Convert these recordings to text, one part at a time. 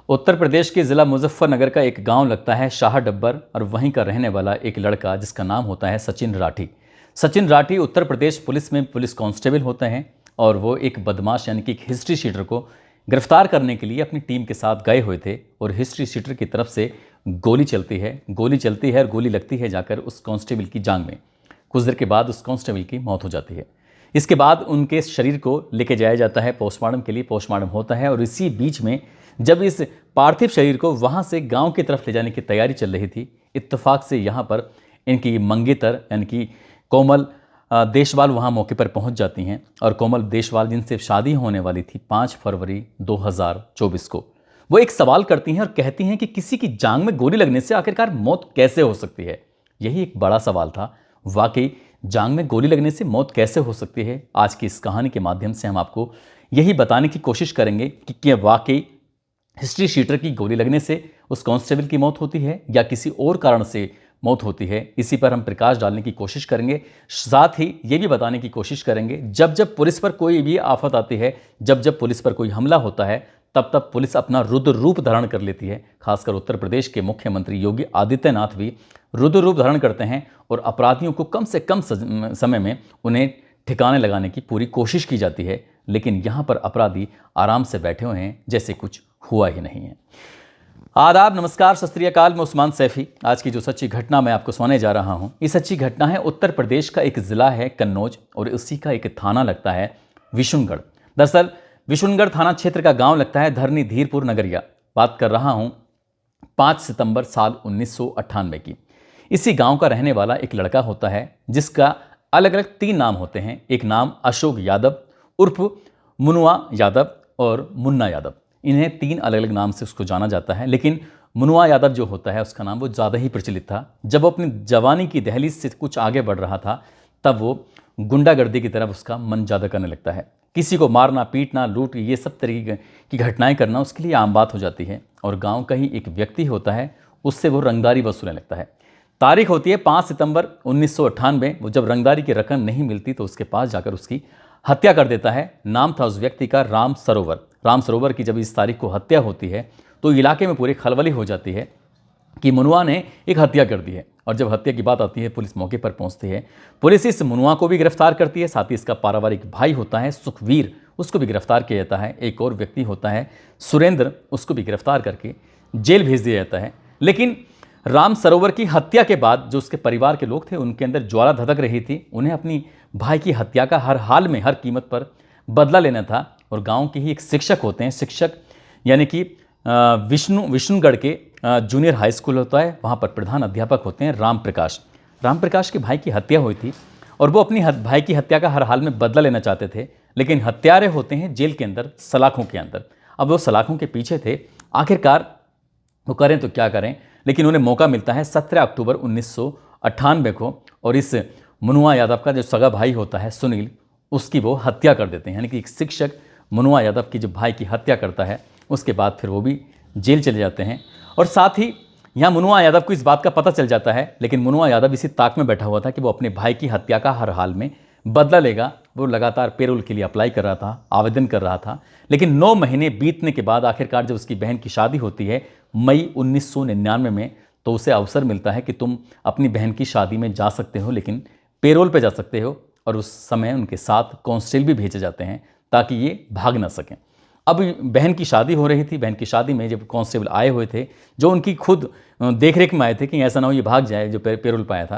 उत्तर प्रदेश के ज़िला मुजफ्फरनगर का एक गांव लगता है शाह डब्बर और वहीं का रहने वाला एक लड़का जिसका नाम होता है सचिन राठी। सचिन राठी उत्तर प्रदेश पुलिस में पुलिस कांस्टेबल होते हैं और वो एक बदमाश यानी कि एक हिस्ट्री शीटर को गिरफ्तार करने के लिए अपनी टीम के साथ गए हुए थे और हिस्ट्री शीटर की तरफ से गोली चलती है और गोली लगती है जाकर उस कांस्टेबल की जांघ में। कुछ देर के बाद उस कांस्टेबल की मौत हो जाती है। इसके बाद उनके शरीर को लेके जाया जाता है पोस्टमार्टम के लिए। पोस्टमार्टम होता है और इसी बीच में जब इस पार्थिव शरीर को वहां से गांव की तरफ ले जाने की तैयारी चल रही थी, इत्तेफाक से यहां पर इनकी मंगेतर यानी कि कोमल देशवाल वहां मौके पर पहुंच जाती हैं और कोमल देशवाल जिनसे शादी होने वाली थी 5 फरवरी 2024 को, वो एक सवाल करती हैं और कहती हैं कि किसी की जांघ में गोली लगने से आखिरकार मौत कैसे हो सकती है। यही एक बड़ा सवाल था। वाकई जांघ में गोली लगने से मौत कैसे हो सकती है? आज की इस कहानी के माध्यम से हम आपको यही बताने की कोशिश करेंगे कि क्या वाकई हिस्ट्री शीटर की गोली लगने से उस कांस्टेबल की मौत होती है या किसी और कारण से मौत होती है। इसी पर हम प्रकाश डालने की कोशिश करेंगे। साथ ही ये भी बताने की कोशिश करेंगे जब जब पुलिस पर कोई भी आफत आती है, जब जब पुलिस पर कोई हमला होता है, तब तब पुलिस अपना रुद्र रूप धारण कर लेती है। खासकर उत्तर प्रदेश के मुख्यमंत्री योगी आदित्यनाथ भी रुद्र रूप धारण करते हैं और अपराधियों को कम से कम समय में उन्हें ठिकाने लगाने की पूरी कोशिश की जाती है। लेकिन यहाँ पर अपराधी आराम से बैठे हुए हैं जैसे कुछ हुआ ही नहीं है। आदाब, नमस्कार, सत श्री अकाल। मैं उस्मान सैफी। आज की जो सच्ची घटना मैं आपको सुनाने जा रहा हूँ, ये सच्ची घटना है उत्तर प्रदेश का एक ज़िला है कन्नौज और उसी का एक थाना लगता है विशुनगढ़। दरअसल विशुनगढ़ थाना क्षेत्र का गांव लगता है धरनी धीरपुर नगरिया। बात कर रहा हूँ 5 सितंबर साल 1998 की। इसी गांव का रहने वाला एक लड़का होता है जिसका अलग अलग 3 नाम होते हैं। एक नाम अशोक यादव उर्फ मुनुआ यादव और मुन्ना यादव। इन्हें 3 अलग अलग नाम से उसको जाना जाता है। लेकिन मुनुआ यादव जो होता है उसका नाम वो ज़्यादा ही प्रचलित था। जब वो अपनी जवानी की दहलीज से कुछ आगे बढ़ रहा था तब वो गुंडागर्दी की तरफ उसका मन ज़्यादा करने लगता है। किसी को मारना, पीटना, लूट, ये सब तरीके की घटनाएं करना उसके लिए आम बात हो जाती है। और गांव का ही एक व्यक्ति होता है, उससे वो रंगदारी वसूलने लगता है। तारीख होती है 5 सितंबर 1998। वो जब रंगदारी की रकम नहीं मिलती तो उसके पास जाकर उसकी हत्या कर देता है। नाम था उस व्यक्ति का राम सरोवर। राम सरोवर की जब इस तारीख को हत्या होती है तो इलाके में पूरी खलबली हो जाती है कि मुनुआ ने एक हत्या कर दी है। और जब हत्या की बात आती है पुलिस मौके पर पहुंचती है। पुलिस इस मुनुआ को भी गिरफ्तार करती है। साथ ही इसका पारिवारिक भाई होता है सुखवीर, उसको भी गिरफ्तार किया जाता है। एक और व्यक्ति होता है सुरेंद्र, उसको भी गिरफ्तार करके जेल भेज दिया जाता है। लेकिन राम सरोवर की हत्या के बाद जो उसके परिवार के लोग थे उनके अंदर ज्वाला धधक रही थी। उन्हें अपनी भाई की हत्या का हर हाल में, हर कीमत पर बदला लेना था। और गांव के ही एक शिक्षक होते हैं, शिक्षक यानी कि विष्णुगढ़ के जूनियर हाई स्कूल होता है, वहाँ पर प्रधान अध्यापक होते हैं राम प्रकाश। राम प्रकाश के भाई की हत्या हुई थी और वो अपनी भाई की हत्या का हर हाल में बदला लेना चाहते थे। लेकिन हत्यारे होते हैं जेल के अंदर, सलाखों के अंदर। अब वो सलाखों के पीछे थे। आखिरकार वो करें तो क्या करें, लेकिन उन्हें मौका मिलता है 17 अक्टूबर 1998 को। और इस मुनुआ यादव का जो सगा भाई होता है सुनील, उसकी वो हत्या कर देते हैं। यानी कि एक शिक्षक मुनुआ यादव की जो भाई की हत्या करता है उसके बाद फिर वो भी जेल चले जाते हैं। और साथ ही यहाँ मुनुआ यादव को इस बात का पता चल जाता है। लेकिन मुनुआ यादव इसी ताक में बैठा हुआ था कि वो अपने भाई की हत्या का हर हाल में बदला लेगा। वो लगातार पेरोल के लिए अप्लाई कर रहा था, आवेदन कर रहा था। लेकिन 9 महीने बीतने के बाद आखिरकार जब उसकी बहन की शादी होती है मई 1999 में, तो उसे अवसर मिलता है कि तुम अपनी बहन की शादी में जा सकते हो, लेकिन पेरोल पे जा सकते हो। और उस समय उनके साथ कांस्टेबल भी भेजे जाते हैं ताकि ये भाग ना सकें। अब बहन की शादी हो रही थी। बहन की शादी में जब कांस्टेबल आए हुए थे जो उनकी खुद देखरेख में आए थे कि ऐसा ना हो ये भाग जाए, जो पेरोल पाया था,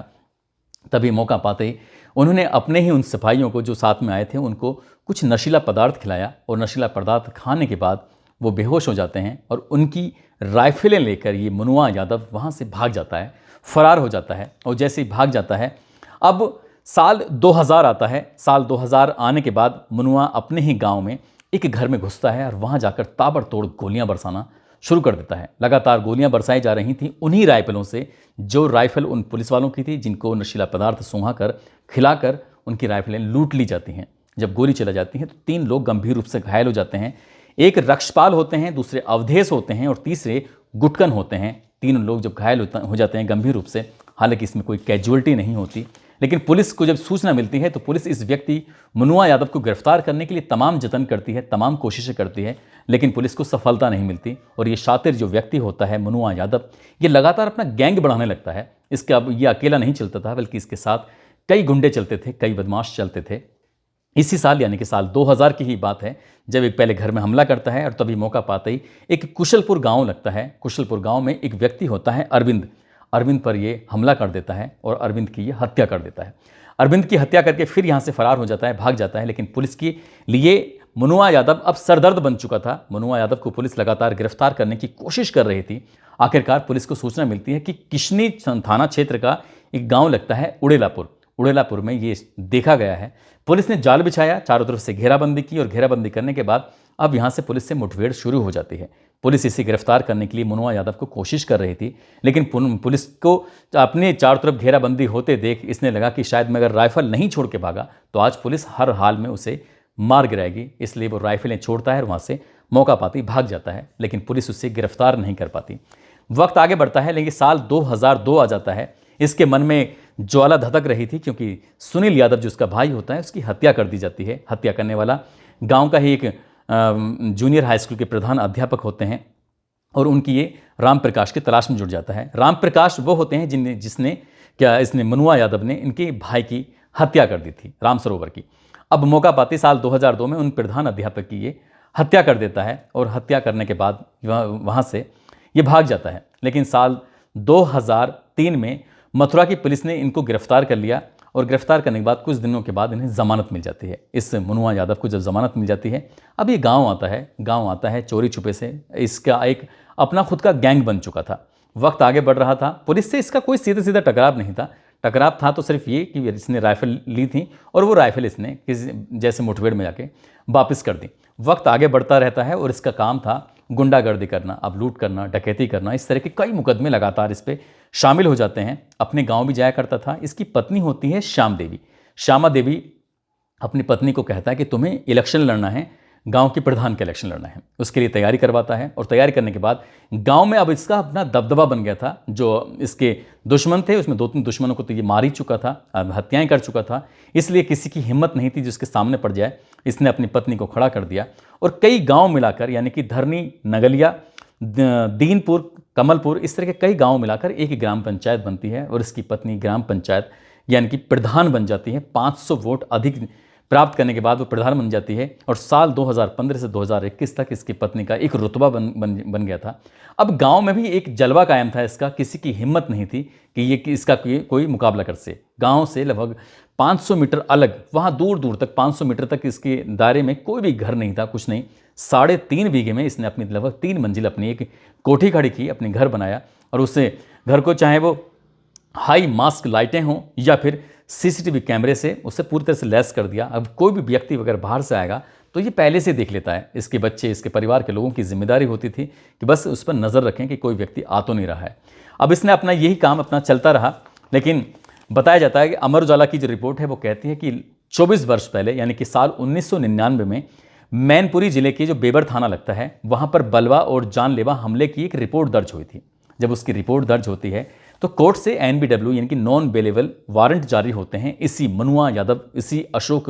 तभी मौका पाते ही उन्होंने अपने ही उन सिपाहियों को जो साथ में आए थे उनको कुछ नशीला पदार्थ खिलाया। और नशीला पदार्थ खाने के बाद वो बेहोश हो जाते हैं और उनकी राइफलें लेकर ये मुनुआ यादव वहाँ से भाग जाता है, फरार हो जाता है। और जैसे ही भाग जाता है, अब साल 2000 आता है। साल 2000 आने के बाद मुनुआ अपने ही गांव में एक घर में घुसता है और वहां जाकर ताबड़तोड़ गोलियां बरसाना शुरू कर देता है। लगातार गोलियां बरसाई जा रही थी उन्हीं राइफलों से, जो राइफल उन पुलिस वालों की थी जिनको नशीला पदार्थ सूंघा कर खिलाकर उनकी राइफलें लूट ली जाती हैं। जब गोली चला जाती है तो 3 लोग गंभीर रूप से घायल हो जाते हैं। एक रक्षपाल होते हैं, दूसरे अवधेश होते हैं और तीसरे गुटकन होते हैं। 3 लोग जब घायल हो जाते हैं गंभीर रूप से, हालांकि इसमें कोई कैजुअल्टी नहीं होती, लेकिन पुलिस को जब सूचना मिलती है तो पुलिस इस व्यक्ति मुनुआ यादव को गिरफ्तार करने के लिए तमाम जतन करती है, तमाम कोशिशें करती है, लेकिन पुलिस को सफलता नहीं मिलती। और ये शातिर जो व्यक्ति होता है मुनुआ यादव, ये लगातार अपना गैंग बढ़ाने लगता है। इसका अब ये अकेला नहीं चलता था, बल्कि इसके साथ कई गुंडे चलते थे, कई बदमाश चलते थे। इसी साल यानी कि साल 2000 की ही बात है, जब एक पहले घर में हमला करता है और तभी मौका पाते ही एक कुशलपुर गांव लगता है। कुशलपुर गांव में एक व्यक्ति होता है अरविंद पर ये हमला कर देता है और अरविंद की ये हत्या कर देता है। अरविंद की हत्या करके फिर यहाँ से फरार हो जाता है, भाग जाता है। लेकिन पुलिस के लिए मुनुआ यादव अब सरदर्द बन चुका था। मुनुआ यादव को पुलिस लगातार गिरफ्तार करने की कोशिश कर रही थी। आखिरकार पुलिस को सूचना मिलती है कि किशनी थाना क्षेत्र का एक गाँव लगता है उड़ेलापुर में ये देखा गया है। पुलिस ने जाल बिछाया, चारों तरफ से घेराबंदी की और घेराबंदी करने के बाद अब यहाँ से पुलिस से मुठभेड़ शुरू हो जाती है। पुलिस इसे गिरफ्तार करने के लिए मुनुआ यादव को कोशिश कर रही थी, लेकिन पुलिस को अपने चारों तरफ घेराबंदी होते देख इसने लगा कि शायद मैं अगर राइफल नहीं छोड़ के भागा तो आज पुलिस हर हाल में उसे मार गिराएगी। इसलिए वो राइफलें छोड़ता है और वहाँ से मौका पाती भाग जाता है, लेकिन पुलिस उसे गिरफ्तार नहीं कर पाती। वक्त आगे बढ़ता है, लेकिन साल 2002 आ जाता है। इसके मन में ज्वाला धधक रही थी, क्योंकि सुनील यादव जो उसका भाई होता है उसकी हत्या कर दी जाती है। हत्या करने वाला गांव का ही एक जूनियर हाई स्कूल के प्रधान अध्यापक होते हैं और उनकी ये राम प्रकाश की तलाश में जुट जाता है। राम प्रकाश वो होते हैं इसने मुनुआ यादव ने इनके भाई की हत्या कर दी थी राम सरोवर की। अब मौका पाते साल 2002 में उन प्रधान अध्यापक की ये हत्या कर देता है और हत्या करने के बाद वहाँ से ये भाग जाता है। लेकिन साल 2003 में मथुरा की पुलिस ने इनको गिरफ्तार कर लिया और गिरफ्तार करने के बाद कुछ दिनों के बाद इन्हें ज़मानत मिल जाती है। इस मुनुआ यादव को जब ज़मानत मिल जाती है, अब ये गांव आता है चोरी छुपे से। इसका एक अपना खुद का गैंग बन चुका था। वक्त आगे बढ़ रहा था, पुलिस से इसका कोई सीधा टकराव नहीं था। टकराव था तो सिर्फ ये कि इसने राइफल ली थी और वो राइफल इसने किसी जैसे मुठभेड़ में जाके वापस कर दी। वक्त आगे बढ़ता रहता है और इसका काम था गुंडागर्दी करना, अब लूट करना, डकैती करना। इस तरह के कई मुकदमे लगातार इस पे शामिल हो जाते हैं। अपने गांव भी जाया करता था। इसकी पत्नी होती है श्यामा देवी अपनी पत्नी को कहता है कि तुम्हें इलेक्शन लड़ना है, गांव के प्रधान का इलेक्शन लड़ना है। उसके लिए तैयारी करवाता है और तैयारी करने के बाद गांव में अब इसका अपना दबदबा बन गया था। जो इसके दुश्मन थे उसमें 2-3 दुश्मनों को तो ये मार ही चुका था, अब हत्याएं कर चुका था। इसलिए किसी की हिम्मत नहीं थी जिसके सामने पड़ जाए। इसने अपनी पत्नी को खड़ा कर दिया और कई गाँव मिलाकर, यानी कि धरनी, नगलिया, दीनपुर, कमलपुर, इस तरह के कई गाँव मिलाकर एक ग्राम पंचायत बनती है और इसकी पत्नी ग्राम पंचायत यानी कि प्रधान बन जाती है। 500 वोट अधिक प्राप्त करने के बाद वो प्रधान बन जाती है और साल 2015 से 2021 तक इसकी पत्नी का एक रुतबा बन गया था। अब गांव में भी एक जलवा कायम था इसका। किसी की हिम्मत नहीं थी कि इसका कोई मुकाबला कर से। गांव से लगभग 500 मीटर अलग, वहाँ दूर दूर तक 500 मीटर तक इसके दायरे में कोई भी घर नहीं था, कुछ नहीं। 3.5 बीघे में इसने अपनी लगभग 3 मंजिल अपनी एक कोठी खड़ी की, अपनी घर बनाया और उससे घर को चाहे वो हाई मास्क लाइटें हों या फिर सीसीटीवी कैमरे से उसे पूरी तरह से लैस कर दिया। अब कोई भी व्यक्ति अगर बाहर से आएगा तो ये पहले से देख लेता है। इसके बच्चे, इसके परिवार के लोगों की जिम्मेदारी होती थी कि बस उस पर नज़र रखें कि कोई व्यक्ति आ तो नहीं रहा है। अब इसने अपना यही काम अपना चलता रहा, लेकिन बताया जाता है कि अमर उजाला की जो रिपोर्ट है वो कहती है कि 24 वर्ष पहले यानी कि साल 1999 में मैनपुरी जिले के जो बेबर थाना लगता है वहाँ पर बलवा और जानलेवा हमले की एक रिपोर्ट दर्ज हुई थी। जब उसकी रिपोर्ट दर्ज होती है तो कोर्ट से NBW यानी कि नॉन बेलेबल वारंट जारी होते हैं। इसी मुनुआ यादव, इसी अशोक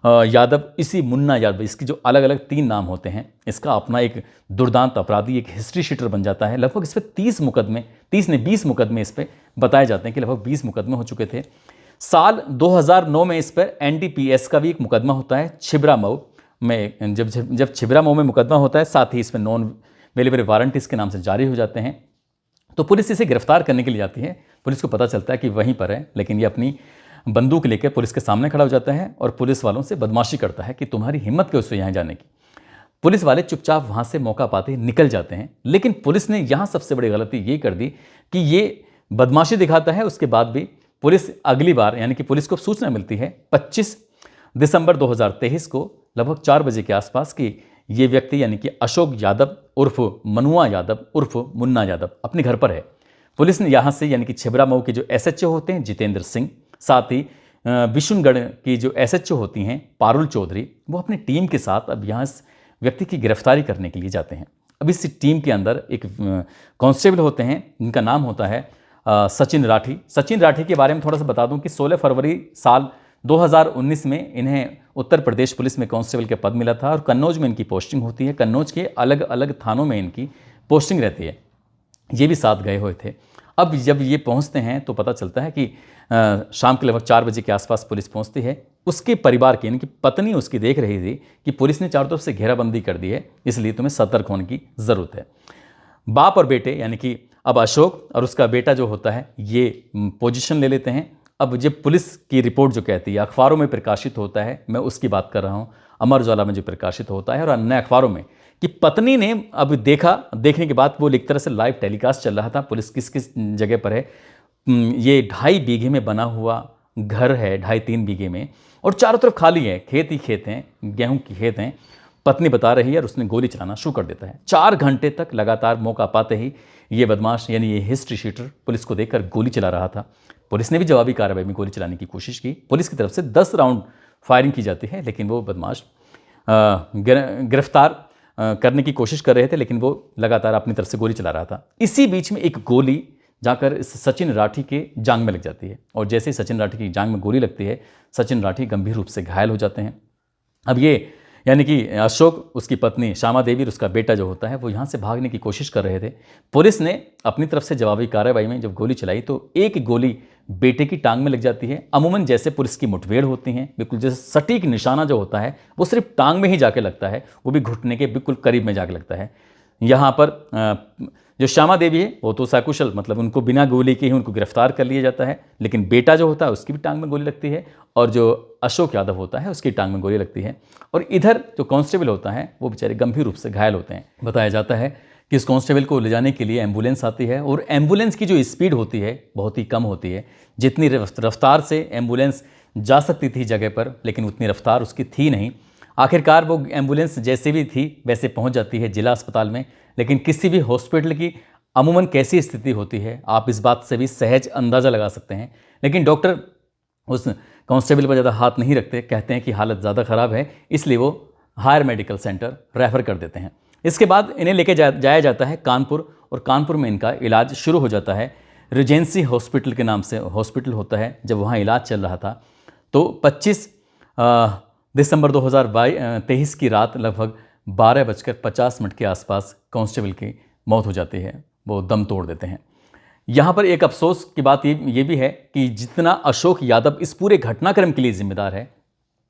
यादव, इसी मुन्ना यादव, इसकी जो अलग अलग 3 नाम होते हैं, इसका अपना एक दुर्दांत अपराधी, एक हिस्ट्री शीटर बन जाता है। लगभग इस पर 20 मुकदमे इस पर बताए जाते हैं कि लगभग 20 मुकदमे हो चुके थे। साल 2009 में इस पर NDPS का भी एक मुकदमा होता है छिबरा मऊ में। जब छिबरा मऊ में मुकदमा होता है, साथ ही इसमें नॉन बेलेबल वारंट इसके नाम से जारी हो जाते हैं। तो पुलिस इसे गिरफ्तार करने के लिए जाती है। पुलिस को पता चलता है कि वहीं पर है, लेकिन ये अपनी बंदूक लेकर पुलिस के सामने खड़ा हो जाता है और पुलिस वालों से बदमाशी करता है कि तुम्हारी हिम्मत क्यों से यहाँ जाने की। पुलिस वाले चुपचाप वहाँ से मौका पाते ही निकल जाते हैं। लेकिन पुलिस ने यहाँ सबसे बड़ी गलती ये कर दी कि ये बदमाशी दिखाता है, उसके बाद भी पुलिस अगली बार, यानी कि पुलिस को सूचना मिलती है 25 दिसंबर 2023 को लगभग 4 बजे के आसपास कि ये व्यक्ति यानी कि अशोक यादव उर्फ मुनुआ यादव उर्फ मुन्ना यादव अपने घर पर है। पुलिस ने यहाँ से यानी कि छिबरा मऊ के जो SHO होते हैं जितेंद्र सिंह, साथ ही विशुनगढ़ की जो SHO होती हैं पारुल चौधरी, वो अपनी टीम के साथ अब यहाँ इस व्यक्ति की गिरफ्तारी करने के लिए जाते हैं। अब इस टीम के अंदर एक कांस्टेबल होते हैं जिनका नाम होता है सचिन राठी। सचिन राठी के बारे में थोड़ा सा बता दूं कि 16 फरवरी साल 2019 में इन्हें उत्तर प्रदेश पुलिस में कांस्टेबल का पद मिला था और कन्नौज में इनकी पोस्टिंग होती है। कन्नौज के अलग अलग थानों में इनकी पोस्टिंग रहती है। ये भी साथ गए हुए थे। अब जब ये पहुंचते हैं तो पता चलता है कि शाम के लगभग 4 बजे के आसपास पुलिस पहुंचती है। उसके परिवार की, इनकी पत्नी उसकी देख रही थी कि पुलिस ने चारों तरफ से घेराबंदी कर दी है, इसलिए तुम्हें सतर्क होने की ज़रूरत है। बाप और बेटे यानी कि अब अशोक और उसका बेटा जो होता है ये पोजीशन ले लेते हैं। अब जब पुलिस की रिपोर्ट जो कहती है, अखबारों में प्रकाशित होता है, मैं उसकी बात कर रहा हूँ, अमर उजाला में जो प्रकाशित होता है और अन्य अखबारों में, कि पत्नी ने अब देखने के बाद वो एक तरह से लाइव टेलीकास्ट चल रहा था पुलिस किस किस जगह पर है। ये 2.5 बीघे में बना हुआ घर है, 2.5-3 बीघे में, और चारों तरफ खाली है, खेत ही खेत हैं, गेहूं की खेत हैं। पत्नी बता रही है और उसने गोली चलाना शुरू कर देता है। 4 घंटे तक लगातार मौका पाते ही ये बदमाश यानी ये हिस्ट्री शीटर पुलिस को देखकर गोली चला रहा था। पुलिस ने भी जवाबी कार्रवाई में गोली चलाने की कोशिश की। पुलिस की तरफ से 10 राउंड फायरिंग की जाती है, लेकिन वो बदमाश गिरफ्तार करने की कोशिश कर रहे थे, लेकिन वो लगातार अपनी तरफ से गोली चला रहा था। इसी बीच में एक गोली जाकर इस सचिन राठी के जांग में लग जाती है और जैसे ही सचिन राठी की जांग में गोली लगती है, सचिन राठी गंभीर रूप से घायल हो जाते हैं। अब ये यानी कि अशोक, उसकी पत्नी श्यामा देवी और उसका बेटा जो होता है वो यहाँ से भागने की कोशिश कर रहे थे। पुलिस ने अपनी तरफ से जवाबी कार्रवाई में जब गोली चलाई तो एक गोली बेटे की टांग में लग जाती है। अमूमन जैसे पुलिस की मुठभेड़ होती हैं, बिल्कुल जैसे सटीक निशाना जो होता है वो सिर्फ टांग में ही जाके लगता है, वो भी घुटने के बिल्कुल करीब में जाके लगता है। यहाँ पर जो श्यामा देवी है वो तो सकुशल, मतलब उनको बिना गोली के ही उनको गिरफ्तार कर लिया जाता है, लेकिन बेटा जो होता है उसकी भी टांग में गोली लगती है और जो अशोक यादव होता है उसकी टांग में गोली लगती है। और इधर जो कांस्टेबल होता है वो बेचारे गंभीर रूप से घायल होते हैं। बताया जाता है कि इस कांस्टेबल को ले जाने के लिए एम्बुलेंस आती है और एम्बुलेंस की जो स्पीड होती है बहुत ही कम होती है। जितनी रफ्तार से एम्बुलेंस जा सकती थी जगह पर, लेकिन उतनी रफ्तार उसकी थी नहीं। आखिरकार वो एम्बुलेंस जैसे भी थी वैसे पहुंच जाती है जिला अस्पताल में, लेकिन किसी भी हॉस्पिटल की अमूमन कैसी स्थिति होती है आप इस बात से भी सहज अंदाज़ा लगा सकते हैं। लेकिन डॉक्टर उस कांस्टेबल पर ज़्यादा हाथ नहीं रखते, कहते हैं कि हालत ज़्यादा ख़राब है, इसलिए वो हायर मेडिकल सेंटर रेफ़र कर देते हैं। इसके बाद इन्हें लेके जाया जाता है कानपुर और कानपुर में इनका इलाज शुरू हो जाता है। रिजेंसी हॉस्पिटल के नाम से हॉस्पिटल होता है। जब वहाँ इलाज चल रहा था तो 25 दिसंबर 2023 की रात लगभग 12:50 के आसपास कांस्टेबल की मौत हो जाती है, वो दम तोड़ देते हैं। यहाँ पर एक अफसोस की बात ये भी है कि जितना अशोक यादव इस पूरे घटनाक्रम के लिए जिम्मेदार है,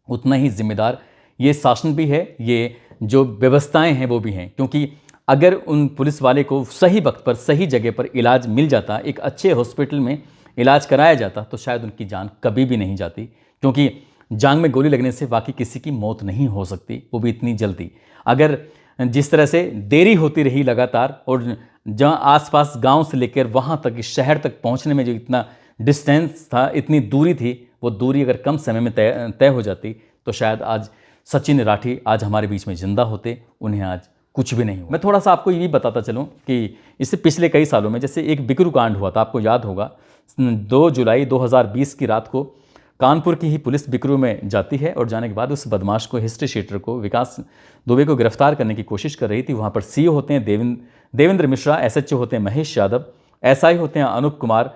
उतना ही जिम्मेदार ये शासन भी है, ये जो व्यवस्थाएं हैं वो भी हैं। क्योंकि अगर उन पुलिस वाले को सही वक्त पर सही जगह पर इलाज मिल जाता, एक अच्छे हॉस्पिटल में इलाज कराया जाता, तो शायद उनकी जान कभी भी नहीं जाती। क्योंकि जांग में गोली लगने से बाकी किसी की मौत नहीं हो सकती, वो भी इतनी जल्दी। अगर जिस तरह से देरी होती रही लगातार, और जहाँ आसपास गांव से लेकर वहाँ तक इस शहर तक पहुँचने में जो इतना डिस्टेंस था, इतनी दूरी थी, वो दूरी अगर कम समय में तय हो जाती तो शायद आज सचिन राठी आज हमारे बीच में जिंदा होते, उन्हें आज कुछ भी नहीं हुआ। मैं थोड़ा सा आपको ये भी बताता चलूँ कि इससे पिछले कई सालों में जैसे एक बिकरू कांड हुआ था, आपको याद होगा। 2 जुलाई 2020 की रात को कानपुर की ही पुलिस बिकरू में जाती है और जाने के बाद उस बदमाश को, हिस्ट्री शीटर को, विकास दुबे को गिरफ्तार करने की कोशिश कर रही थी। वहाँ पर सीओ होते हैं देवेंद्र मिश्रा, एसएचओ होते हैं महेश यादव, एसआई होते हैं अनूप कुमार,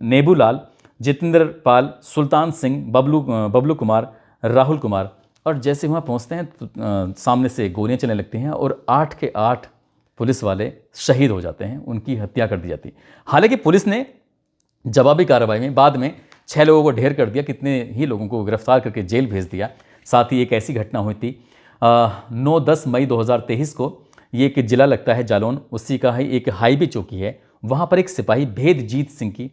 नेबूलाल, जितेंद्र पाल, सुल्तान सिंह, बबलू कुमार, राहुल कुमार। और जैसे वहाँ पहुँचते हैं तो सामने से गोलियाँ चलने लगती हैं और 8 के 8 पुलिस वाले शहीद हो जाते हैं, उनकी हत्या कर दी जाती है। हालांकि पुलिस ने जवाबी कार्रवाई में बाद में 6 लोगों को ढेर कर दिया, कितने ही लोगों को गिरफ्तार करके जेल भेज दिया। साथ ही एक ऐसी घटना हुई थी 9-10 मई 2023 को, ये एक जिला लगता है जालौन, उसी का ही एक हाईवे चौकी है, वहाँ पर एक सिपाही भेदजीत सिंह की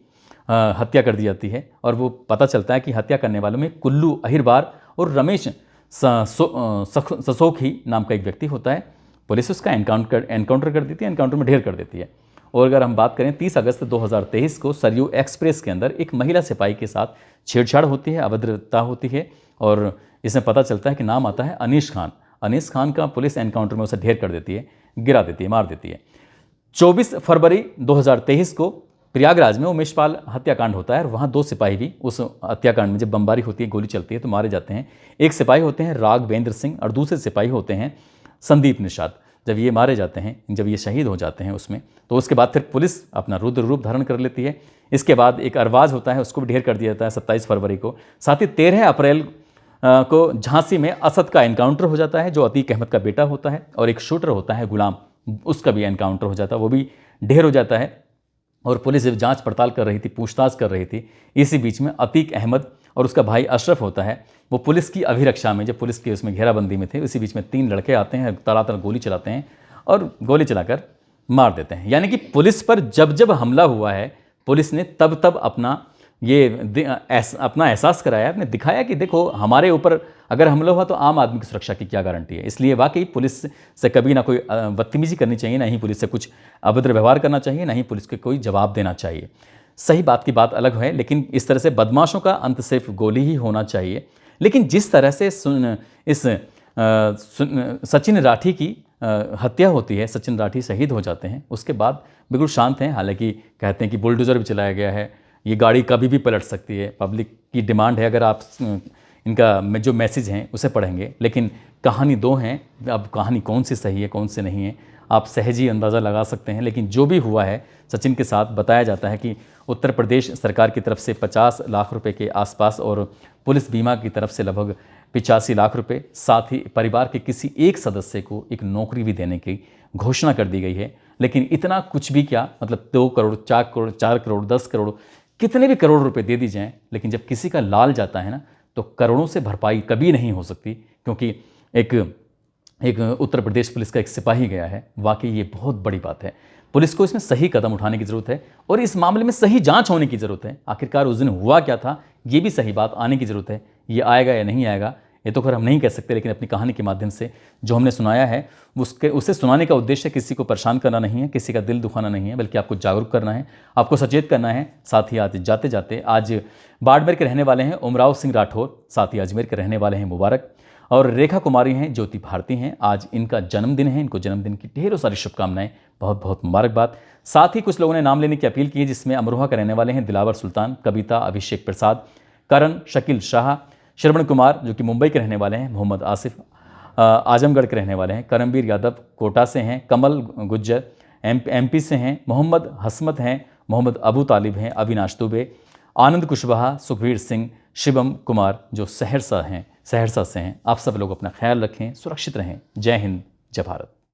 हत्या कर दी जाती है। और वो पता चलता है कि हत्या करने वालों में कुल्लू अहिरबार और रमेश ससोखी नाम का एक व्यक्ति होता है। पुलिस उसका एनकाउंटर कर देती है, एनकाउंटर में ढेर कर देती है। और अगर हम बात करें 30 अगस्त 2023 को सरयू एक्सप्रेस के अंदर एक महिला सिपाही के साथ छेड़छाड़ होती है, अभद्रता होती है और इसमें पता चलता है कि नाम आता है अनीश खान। अनीश खान का पुलिस एनकाउंटर में उसे ढेर कर देती है, गिरा देती है, मार देती है। 24 फरवरी 2023 को प्रयागराज में उमेशपाल हत्याकांड होता है और वहाँ 2 सिपाही भी उस हत्याकांड में, जब बमबारी होती है, गोली चलती है तो मारे जाते हैं। एक सिपाही होते हैं राघवेंद्र सिंह और दूसरे सिपाही होते हैं संदीप निषाद। जब ये मारे जाते हैं, जब ये शहीद हो जाते हैं उसमें, तो उसके बाद फिर पुलिस अपना रुद्र रूप धारण कर लेती है। इसके बाद एक अरवाज होता है, उसको भी ढेर कर दिया जाता है 27 फरवरी को। साथ ही 13 अप्रैल को झांसी में असद का एनकाउंटर हो जाता है, जो अतीक अहमद का बेटा होता है, और एक शूटर होता है गुलाम, उसका भी एनकाउंटर हो जाता है, वो भी ढेर हो जाता है। और पुलिस जब जांच पड़ताल कर रही थी, पूछताछ कर रही थी, इसी बीच में अतीक अहमद और उसका भाई अशरफ होता है, वो पुलिस की अभिरक्षा में, जब पुलिस के उसमें घेराबंदी में थे, इसी बीच में 3 लड़के आते हैं, तड़ातड़ गोली चलाते हैं और गोली चलाकर मार देते हैं। यानी कि पुलिस पर जब जब हमला हुआ है, पुलिस ने तब तब अपना अपना एहसास कराया, अपने दिखाया कि देखो हमारे ऊपर अगर हमला हुआ तो आम आदमी की सुरक्षा की क्या गारंटी है। इसलिए वाकई पुलिस से कभी ना कोई बदतमीजी करनी चाहिए, ना ही पुलिस से कुछ अभद्र व्यवहार करना चाहिए, ना ही पुलिस को कोई जवाब देना चाहिए। सही बात की बात अलग है, लेकिन इस तरह से बदमाशों का अंत सिर्फ गोली ही होना चाहिए। लेकिन जिस तरह से सचिन राठी की हत्या होती है, सचिन राठी शहीद हो जाते हैं, उसके बाद बिल्कुल शांत हैं। हालांकि कहते हैं कि बुलडोज़र भी चलाया गया है, ये गाड़ी कभी भी पलट सकती है, पब्लिक की डिमांड है। अगर आप इनका जो मैसेज हैं उसे पढ़ेंगे, लेकिन कहानी 2 हैं। अब कहानी कौन सी सही है, कौन सी नहीं है, आप सहज ही अंदाज़ा लगा सकते हैं। लेकिन जो भी हुआ है सचिन के साथ, बताया जाता है कि उत्तर प्रदेश सरकार की तरफ से 50 लाख रुपए के आसपास और पुलिस बीमा की तरफ से लगभग 85 लाख रुपए, साथ ही परिवार के किसी एक सदस्य को एक नौकरी भी देने की घोषणा कर दी गई है। लेकिन इतना कुछ भी क्या, मतलब 2 करोड़, 4 करोड़, 4 करोड़, 10 करोड़, कितने भी करोड़ रुपए दे दी जाएं, लेकिन जब किसी का लाल जाता है ना, तो करोड़ों से भरपाई कभी नहीं हो सकती। क्योंकि एक उत्तर प्रदेश पुलिस का एक सिपाही गया है, वाकई ये बहुत बड़ी बात है। पुलिस को इसमें सही कदम उठाने की ज़रूरत है और इस मामले में सही जांच होने की ज़रूरत है। आखिरकार उस दिन हुआ क्या था, ये भी सही बात आने की ज़रूरत है। ये आएगा या नहीं आएगा, ये तो खैर हम नहीं कह सकते, लेकिन अपनी कहानी के माध्यम से जो हमने सुनाया है उसे सुनाने का उद्देश्य किसी को परेशान करना नहीं है, किसी का दिल दुखाना नहीं है, बल्कि आपको जागरूक करना है, आपको सचेत करना है। साथ ही आज जाते जाते, आज बाड़मेर के रहने वाले हैं उमराव सिंह राठौर, साथ ही अजमेर के रहने वाले हैं मुबारक, और रेखा कुमारी हैं, ज्योति भारती हैं। आज इनका जन्मदिन है, इनको जन्मदिन की ढेरों सारी शुभकामनाएं, बहुत बहुत मुबारकबाद। साथ ही कुछ लोगों ने नाम लेने की अपील की है, जिसमें अमरोहा के रहने वाले हैं दिलावर सुल्तान, कविता, अभिषेक प्रसाद, करण, शकील शाह, श्रवण कुमार जो कि मुंबई के रहने वाले हैं, मोहम्मद आसिफ आजमगढ़ के रहने वाले हैं, करमवीर यादव कोटा से हैं, कमल गुज्जर MP से हैं, मोहम्मद हसमत हैं, मोहम्मद अबू तालिब हैं, अविनाश दुबे, आनंद कुशवाहा, सुखवीर सिंह, शिवम कुमार जो सहरसा से हैं। आप सब लोग अपना ख्याल रखें, सुरक्षित रहें। जय हिंद, जय भारत।